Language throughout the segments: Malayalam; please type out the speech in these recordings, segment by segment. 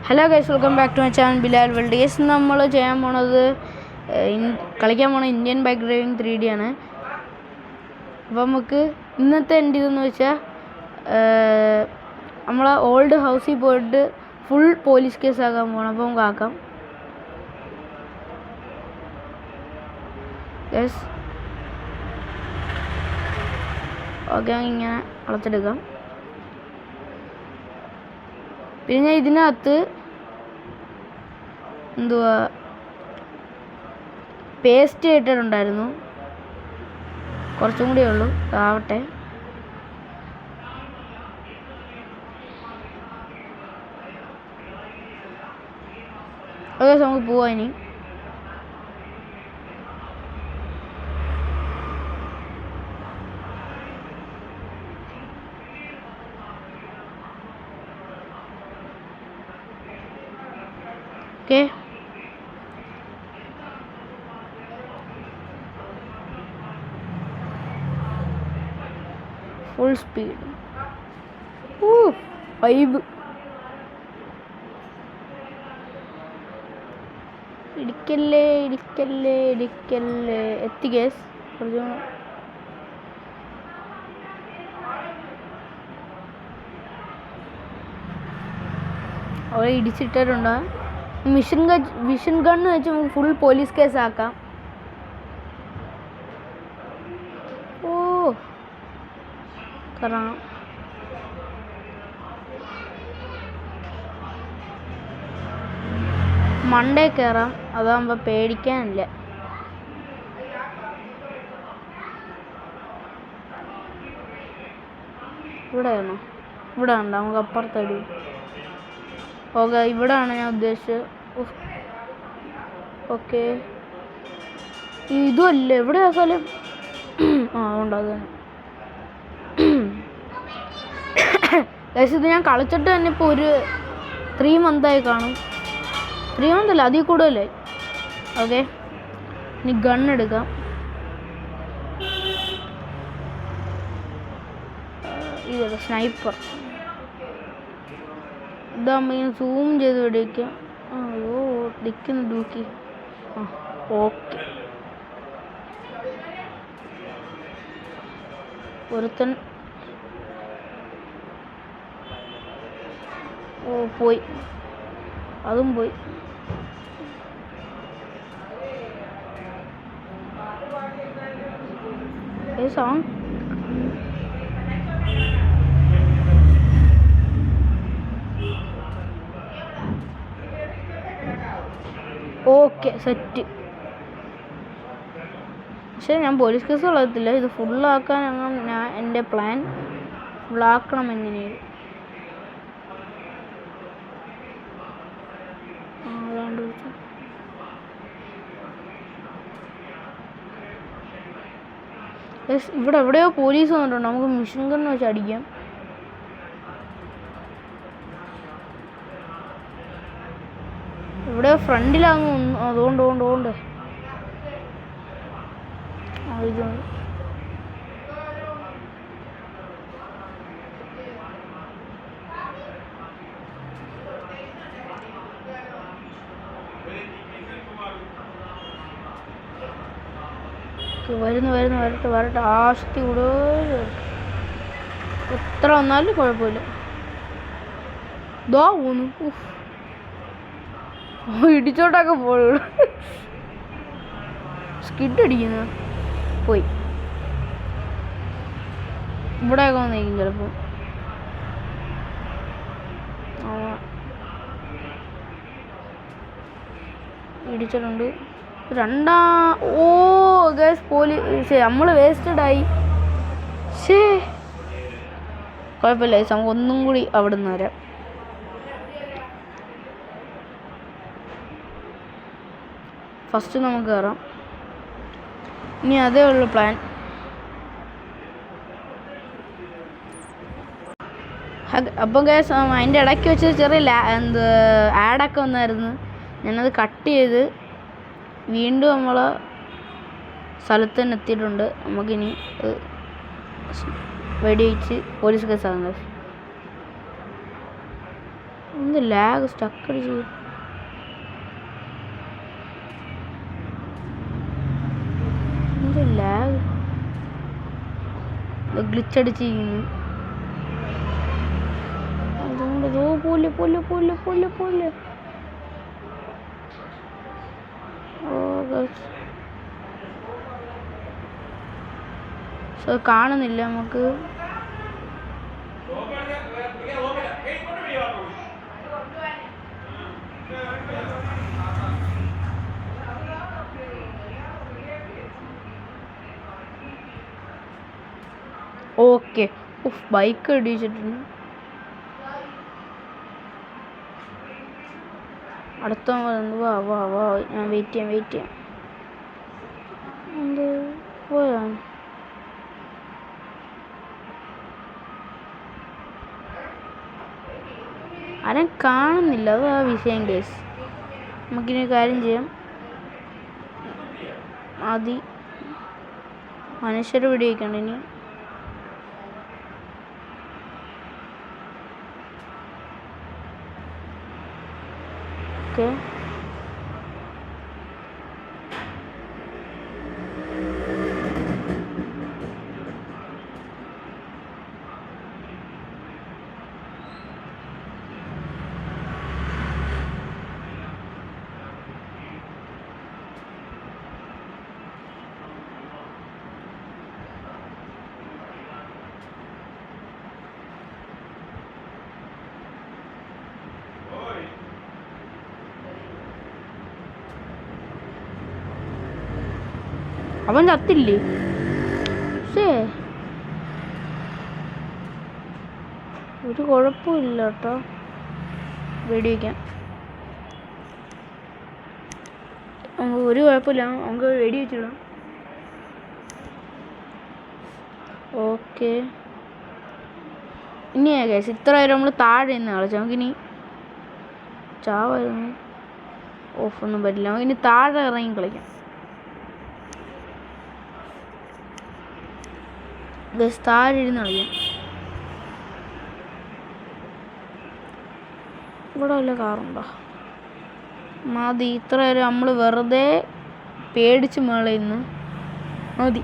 Hello guys, welcome back to my channel Bilal world. Guys, നമ്മൾ ചെയ്യാൻ പോണത് കളിക്കാൻ പോണ ഇന്ത്യൻ ബൈക്ക് ഡ്രൈവിംഗ് 3D ആണ്. അപ്പോൾ നമുക്ക് ഇന്നത്തെ എൻ്റെ ഇതെന്ന് വെച്ചാൽ നമ്മളെ ഓൾഡ് ഹൗസിൽ പോയിട്ട് ഫുൾ പോലീസ് കേസ് ആക്കാൻ പോകണം. അപ്പോൾ നമുക്ക് ആക്കാം. ഗൈസ് ഓക്കെ, ഇങ്ങനെ വളർത്തെടുക്കാം. പിന്നെ ഇതിനകത്ത് എന്തുവാ പേസ്റ്റ് ഇട്ടിട്ടുണ്ടായിരുന്നു, കുറച്ചും കൂടിയേ ഉള്ളൂ, ആവട്ടെ. ഓക്കെ, നമുക്ക് പോവാം ഇനി. Okay, full speed. വൈബ്. ഇടിക്കല്ലേ ഇടിക്കല്ലേ ഇടിക്കല്ലേ. എത്തി കേസ്. അവിടെ ഇടിച്ചിട്ടിട്ടുണ്ടോ? മിഷൻ ഗണ്ണ് വെച്ച് നമുക്ക് ഫുൾ പോലീസ് കേസ് ആക്കാം. ഓ, കറങ്ങാം. മണ്ടേ കയറാം, അതാകുമ്പോൾ പേടിക്കാനില്ല. ഇവിടെയാണോ? ഇവിടെ ഉണ്ടോ? നമുക്ക് അപ്പുറത്തടി. ഓക്കെ, ഇവിടെയാണ് ഞാൻ ഉദ്ദേശിച്ചത്. ഓക്കെ, ഇതുമല്ലേ എവിടെയാ സ്ഥലം? ആ, ഉണ്ട്, അത് തന്നെ. ഇത് ഞാൻ കളിച്ചിട്ട് തന്നെ ഇപ്പോൾ ഒരു 3 മന്തായി കാണും. 3 മന്തല്ല, അതിൽ കൂടുതലായി. ഓക്കെ, ഇനി ഗണ്ണെടുക്കാം. ഇതല്ല സ്നൈപ്പർ. ഇതാകുമ്പോൾ ഇങ്ങനെ സൂം ചെയ്ത് വെടിവെക്കാം. ഓ, ഡിക്കുന്നു ഡൂക്കി. ആ, ഓക്കെ. ഒരുത്തൻ പോയി, അതും പോയി. Song okay, set. പക്ഷേ ഞാൻ പോലീസ് കേസ് കളയത്തില്ല. ഇത് ഫുള്ളാക്കാൻ എൻ്റെ പ്ലാൻ. ഫുള്ളാക്കണം എങ്ങനെയാണ്. ഇവിടെ എവിടെയോ പോലീസ് വന്നിട്ടുണ്ട്. നമുക്ക് മിഷൻ ഗണ്ണ് വെച്ച് അടിക്കാം. ഇവിടെ ഫ്രണ്ടിലാങ്ങ് അതുകൊണ്ട് വരട്ടെ. ആസ്തി കൂടെ എത്ര വന്നാലും കുഴപ്പമില്ല. ഇതാ പോന്നു. ഇടിച്ചോട്ടൊക്കെ പോയി. സ്കിഡ് അടിക്കുന്നു. പോയി. ഇവിടെയൊക്കെ വന്നിരിക്കും ചിലപ്പോൾ. ഇടിച്ചിട്ടുണ്ട്. ഓ ഗൈസ്, പോലീസ് നമ്മൾ വേസ്റ്റഡായി. കുഴപ്പമില്ല, നമുക്ക് ഒന്നും കൂടി അവിടെ നിന്ന് വരാം. ഫസ്റ്റ് നമുക്ക് കയറാം. ഇനി അതേ ഉള്ളു പ്ലാൻ. അപ്പം ഗൈസ്, അതിൻ്റെ ഇടയ്ക്ക് വെച്ച് ചെറിയ ആഡൊക്കെ വന്നായിരുന്നു. ഞാനത് കട്ട് ചെയ്ത് വീണ്ടും നമ്മൾ സ്ഥലത്ത് തന്നെ എത്തിയിട്ടുണ്ട്. നമുക്കിനി വെടിവെച്ച് പോലീസ് കേസാകുന്നത്. എന്ത് ലാഗ് സ്റ്റക്ക് അടിച്ച് എന്ത് ലാഗ് ഗ്ലിച്ചടിച്ചിരിക്കുന്നു. അതുകൊണ്ട് പോലെ പോലെ പോലെ പോലെ പോലെ കാണുന്നില്ല നമുക്ക്. ഓക്കെ ബൈക്ക് ഇടിച്ചിട്ടുണ്ട്. അടുത്ത വാ വാ വാ ഞാൻ വെയിറ്റ് ചെയ്യാം എന്ത് പോയാ ആരും കാണുന്നില്ല. അത് ആ വിഷയം കേസ്. നമുക്കിനി കാര്യം ചെയ്യാം. ആദ്യം മനുഷ്യരെ പിടിവെക്കണ്ട ഇനി. ഓക്കെ അവൻ ചത്തില്ലേ? ഒരു കുഴപ്പമില്ല കേട്ടോ. വെടിവെക്കാം. ഒരു കുഴപ്പമില്ല, നമുക്ക് വെടി വെച്ചിടാം. ഓക്കെ ഇനിയാ കേസ് ഇത്ര നേരം നമ്മൾ താഴെ നിന്ന് കളിച്ചു. നമുക്കിനി ചാവായിരുന്നു. ഓഫൊന്നും പറ്റില്ല. നമുക്കിനി താഴെ ഇറങ്ങി കളിക്കാം. താഴെ ഇരുന്ന് കളിക്കാം. ഇവിടെ വല്ല കാറുണ്ടോ? മതി. ഇത്ര നേരം നമ്മൾ വെറുതെ പേടിച്ച് മേളയുന്നു. മതി.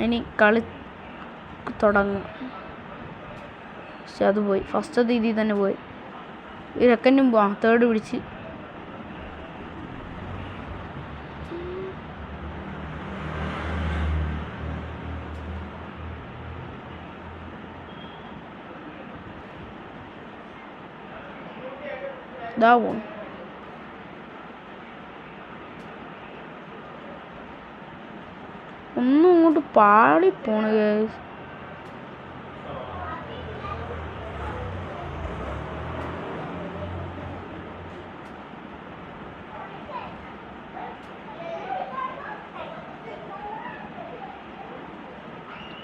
ഇനി കളി തുടങ്ങും. പക്ഷെ അത് പോയി. ഫസ്റ്റത്തെ രീതിയിൽ തന്നെ പോയി. ഈ സെക്കൻഡും പോവാം. തേർഡ് പിടിച്ച് ഇതാ പോണം. ഒന്നും അങ്ങോട്ട് പാളിപ്പോണ് ഗൈസ്.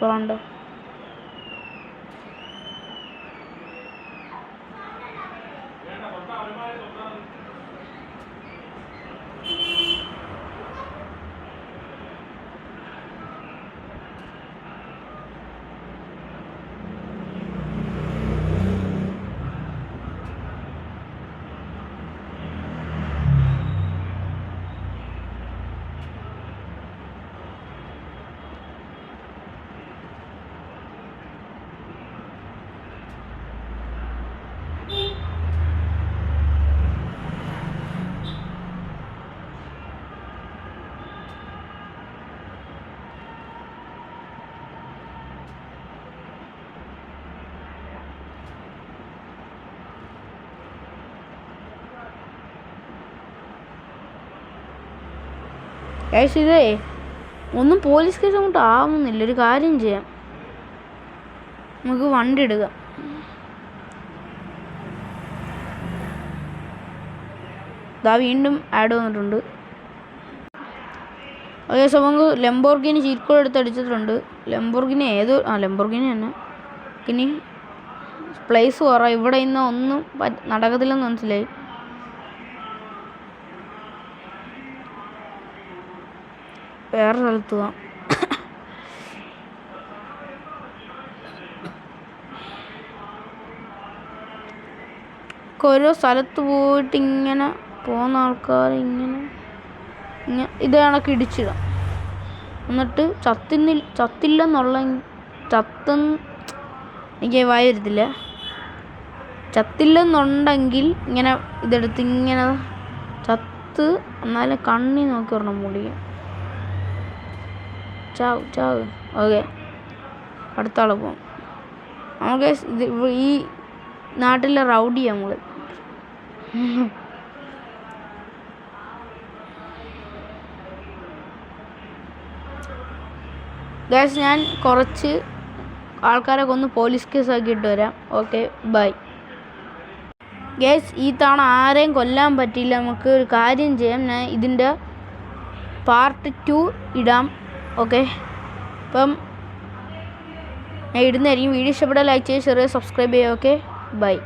വേണ്ട ഇതേ ഒന്നും പോലീസ് കേസ് അങ്ങോട്ട് ആവുന്നില്ല. ഒരു കാര്യം ചെയ്യാം, നമുക്ക് വണ്ടി എടുക്കാം. ഇതാ വീണ്ടും ആഡ് വന്നിട്ടുണ്ട്. അതേ സമയം ലംബോർഗിനി ചീറ്റ് കോഡ് എടുത്ത് അടിച്ചിട്ടുണ്ട്. ലംബോർഗിനി ലംബോർഗിനി തന്നെ. ഇനി പ്ലേസ് കുറവാണ് ഇവിടെ. ഇന്ന് ഒന്നും നടക്കത്തില്ലെന്ന് മനസ്സിലായി. വേറെ സ്ഥലത്ത് പോവാം. ഓരോ സ്ഥലത്ത് പോയിട്ട് ഇങ്ങനെ പോകുന്ന ആൾക്കാർ ഇങ്ങനെ ഇത് കണക്ക് ഇടിച്ചിടാം. എന്നിട്ട് ചത്തില്ലെന്നുള്ള എനിക്ക് വായ വരത്തില്ല. ചത്തില്ലെന്നുണ്ടെങ്കിൽ ഇങ്ങനെ ഇതെടുത്ത് ഇങ്ങനെ ചത്ത് എന്നാലും കണ്ണി നോക്കി ഒരെണ്ണം മുടിയും. ചാവ്. ഓക്കെ, അടുത്ത ആൾ പോകും. നമുക്ക് ഇത് ഈ നാട്ടിലെ റൗഡി നമ്മൾ. ഗൈസ്, ഞാൻ കുറച്ച് ആൾക്കാരെ കൊന്ന് പോലീസ് കേസ് ആക്കിയിട്ട് വരാം. Okay, by. ഗൈസ്, ഈ തവണ ആരെയും കൊല്ലാൻ പറ്റിയില്ല. നമുക്ക് ഒരു കാര്യം ചെയ്യാം, ഞാൻ ഇതിൻ്റെ പാർട്ട് 2 ഇടാം. ഓക്കെ, അപ്പം ഞാൻ ഇടുന്നതായിരിക്കും. വീഡിയോ ഇഷ്ടപ്പെട്ടാൽ ലൈക്ക് ചെയ്യുക, ഷെയർ ചെയ്യുക, സബ്സ്ക്രൈബ് ചെയ്യുക. Okay, by.